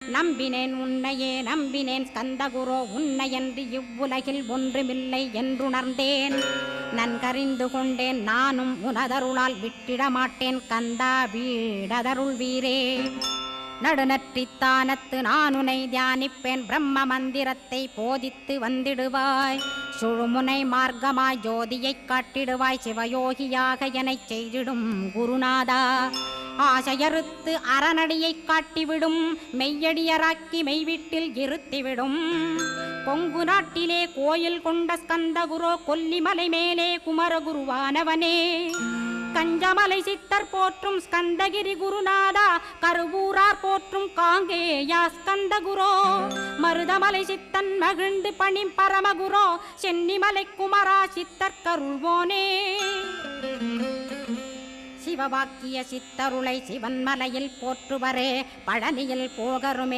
நம்பினேன் உன்னையே நம்பினேன் ஸ்கந்தகுரோ உன்னையன்றி இவ்வுலகில் ஒன்றுமில்லை என்றுணர்ந்தேன். நன்கறிந்து கொண்டேன் நானும் உனதருளால் விட்டிட மாட்டேன் கந்தா வீடதருள் வீரே. நடுநற்றித்தானத்து நானுனை தியானிப்பேன் பிரம்ம மந்திரத்தை போதித்து வந்திடுவாய். சுழுமுனை மார்க்கமாய் ஜோதியைக் காட்டிடுவாய் சிவயோகியாக எனச் செய்திடும் குருநாதா. ஆசையறுத்து அறநடியைக் காட்டிவிடும் மெய்யடியராக்கி மெய்வீட்டில் இருத்திவிடும். கொங்கு நாட்டிலே கோயில் கொண்ட ஸ்கந்தகுரோ கொல்லிமலை மேலே குமரகுருவானவனே. கஞ்சமலை சித்தர் போற்றும் ஸ்கந்தகிரி குருநாதா கருவூரார் போற்றும் காங்கேயா ஸ்கந்தகுரோ. மருதமலை சித்தன் மகிழ்ந்து பணி பரமகுரோ சென்னிமலை குமரா சித்தர் கருள்வோனே. சிவவாக்கிய சித்தருளை சிவன்மலையில் போற்றுவரே பழனியில் போகருமே